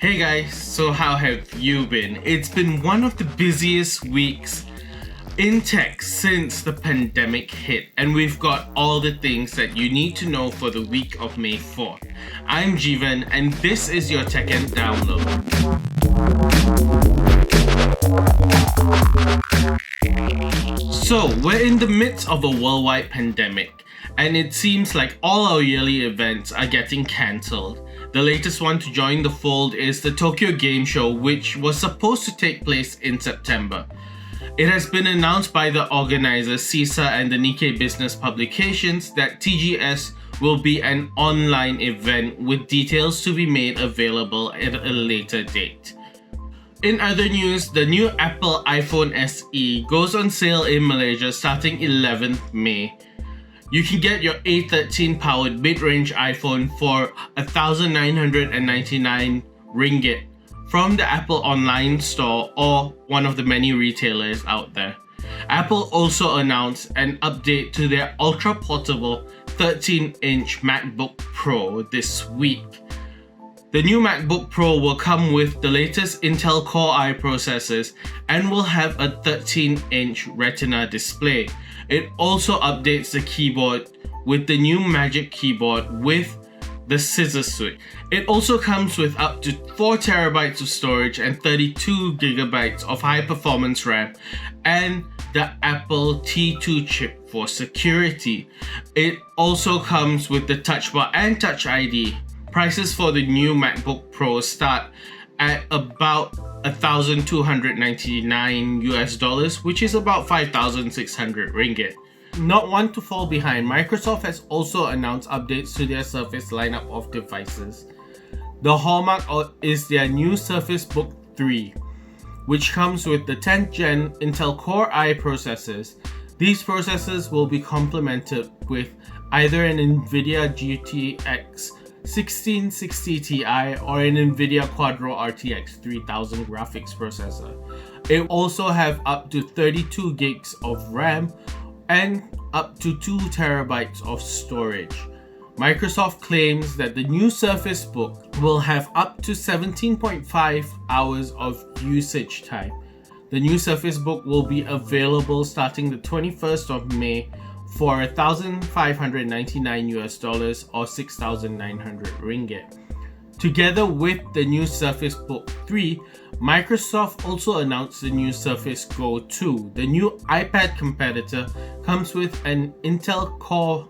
Hey guys, so how have you been? It's been one of the busiest weeks in tech since the pandemic hit, and we've got all the things that you need to know for the week of May 4th. I'm Jeevan, and this is your TechENT download. So, we're in the midst of a worldwide pandemic, and it seems like all our yearly events are getting cancelled. The latest one to join the fold is the TokyoGameShow, which was supposed to take place in September. It has been announced by the organizers CISA and the Nikkei business publications that TGS will be an online event with details to be made available at a later date. In other news, the new Apple iPhoneSE goes on sale in Malaysia starting 11th May. You can get your A13 powered mid-range iPhone for 1,999 ringgit from the Apple online store or one of the many retailers out there. Apple also announced an update to their ultra-portable 13-inch MacBook Pro this week. The new MacBook Pro will come with the latest Intel Corei processors and will have a 13-inch Retina display. It also updates the keyboard with the new MagicKeyboard with the scissor switch. It also comes with up to 4TB of storage and 32GB of high-performance RAM and the Apple T2 chip for security. It also comes with the Touch Bar and Touch ID. Prices for the new MacBook Pro start at about $1,299 which is about 5,600 ringgit. Not one to fall behind, Microsoft has also announced updates to their Surface lineup of devices. The hallmark is their new Surface Book 3, which comes with the 10th Gen Intel Corei processors. These processors will be complemented with either an NVIDIA GTX 1660 Ti or an NVIDIA Quadro RTX 3000 graphics processor. It will also have up to 32 gigs of RAM and up to 2TB of storage. Microsoft claims that the new Surface Book will have up to 17.5 hours of usage time. The new Surface Book will be available starting the 21st of May for $1,599 or 6,900 ringgit. Together with the new Surface Book 3, Microsoft also announced the new Surface Go 2. The new iPad competitor comes with an Intel Core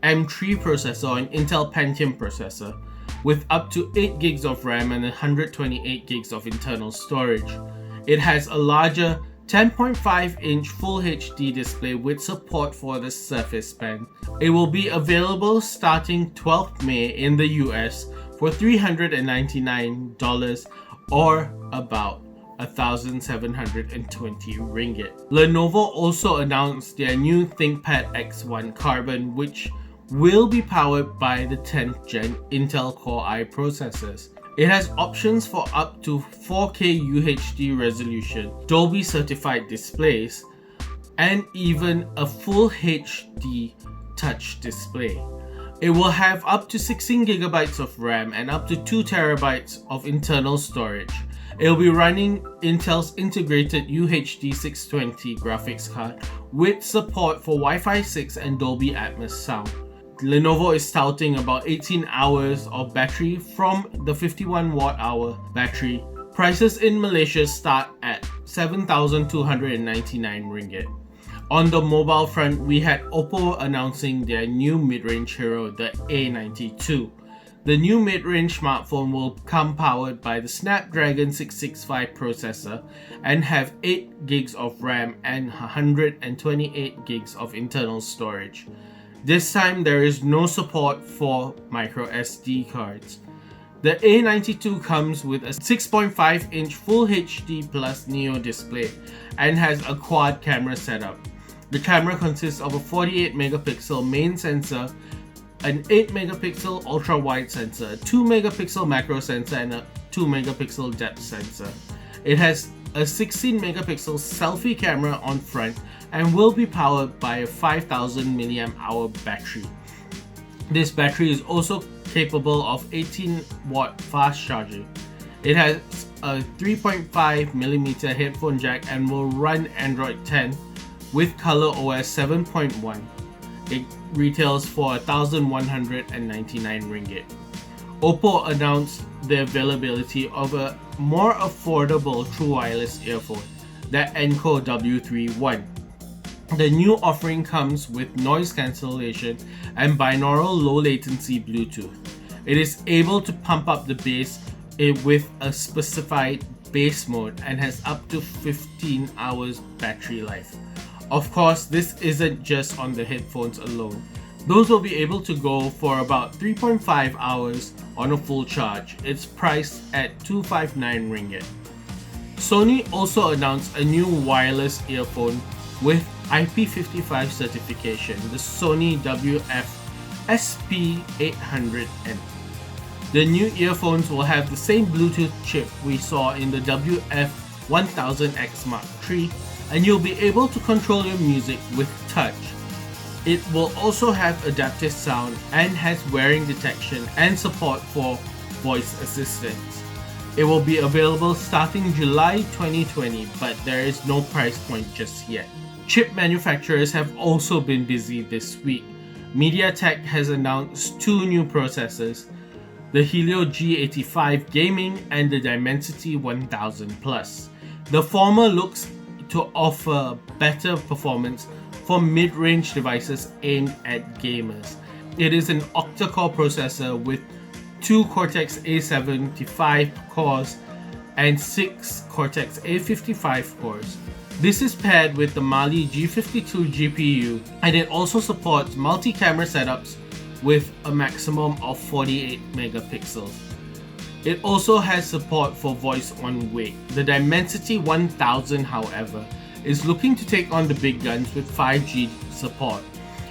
M3 processor or an Intel Pentium processor with up to 8 gigs of RAM and 128 gigs of internal storage. It has a larger 10.5-inch Full HD display with support for the Surface Pen. It will be available starting 12th May in the US for $399 or about 1,720 ringgit. Lenovo also announced their new ThinkPad X1 Carbon, which will be powered by the 10th Gen Intel Corei processors. It has options for up to 4K UHD resolution, Dolby certified displays, and even a full HD touch display. It will have up to 16GB of RAM and up to 2TB of internal storage. It will be running Intel's integrated UHD 620 graphics card with support for Wi-Fi 6 and Dolby Atmos sound. Lenovo is touting about 18 hours of battery from the 51 watt-hour battery. Prices in Malaysia start at 7,299 ringgit. On the mobile front, we had OPPO announcing their new mid-range hero, the A92. The new mid-range smartphone will come powered by the Snapdragon 665 processor and have 8 gigs of RAM and 128 gigs of internal storage. This time there is no support for micro SD cards. The A92 comes with a 6.5-inch Full HD Plus Neo display and has a quad camera setup. The camera consists of a 48MP main sensor, an 8MP ultra-wide sensor, a 2MP macro sensor, and a 2MP depth sensor. It has a 16MP selfie camera on front and will be powered by a 5000 mAh battery. This battery is also capable of 18 watt fast charging. It has a 3.5mm headphone jack and will run Android 10 with ColorOS 7.1. It retails for 1,199 ringgit. OPPO announced the availability of a more affordable true wireless earphone, the Enco W31. The new offering comes with noise cancellation and binaural low latency Bluetooth. It is able to pump up the bass with a specified bass mode and has up to 15 hours battery life. Of course, this isn't just on the headphones alone. Those will be able to go for about 3.5 hours on a full charge. It's priced at 259 ringgit. Sony also announced a new wireless earphone with IP55 certification, the Sony WFSP800N. The new earphones will have the same Bluetooth chip we saw in the WF1000X Mark III, and you'll be able to control your music with touch. It will also have adaptive sound and has wearing detection and support for voice assistance. It will be available starting July 2020, but there is no price point just yet. Chip manufacturers have also been busy this week. MediaTek has announced two new processors, the HelioG85 Gaming and the Dimensity1000Plus. The former looks to offer better performance for mid-range devices aimed at gamers. It is an octa-core processor with 2 Cortex-A75 cores and 6 Cortex-A55 cores. This is paired with the Mali G52 GPU, and it also supports multi-camera setups with a maximum of 48 megapixels. It also has support for voice on wake. The Dimensity 1000, however, is looking to take on the big guns with 5G support.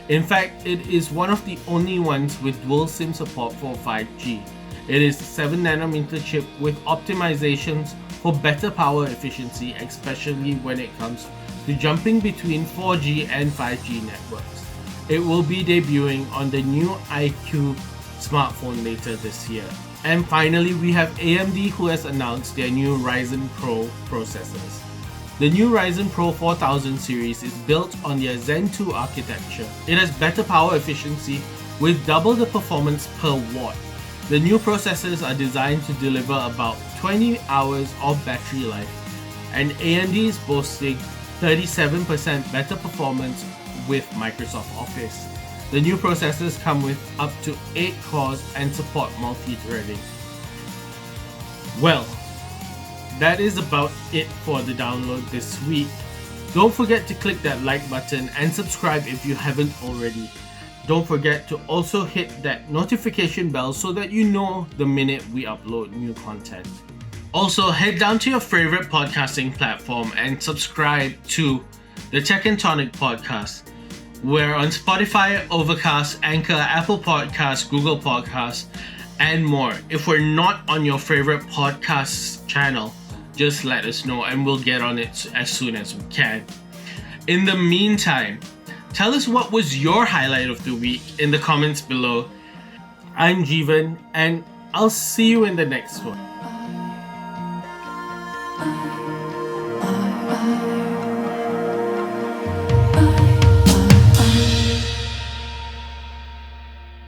In fact, it is one of the only ones with dual SIM support for 5G. It is a 7nm chip with optimizations for better power efficiency, especially when it comes to jumping between 4G and 5G networks. It will be debuting on the new iQOO smartphone later this year. And finally, we have AMD, who has announced their new Ryzen Pro processors. The new Ryzen Pro 4000 series is built on their Zen 2 architecture. It has better power efficiency with double the performance per watt. The new processors are designed to deliver about 20 hours of battery life, and AMD is boasting 37% better performance with Microsoft Office. The new processors come with up to 8 cores and support multi-threading. Well, that is about it for the download this week. Don't forget to click that like button and subscribe if you haven't already. Don't forget to also hit that notification bell so that you know the minute we upload new content. Also, head down to your favorite podcasting platform and subscribe to the TechNTonicPodcast. We're on Spotify, Overcast, Anchor, Apple Podcasts, Google Podcasts, and more. If we're not on your favorite podcast channel, just let us know and we'll get on it as soon as we can. In the meantime, tell us what was your highlight of the week in the comments below. I'm Jeevan, and I'll see you in the next one.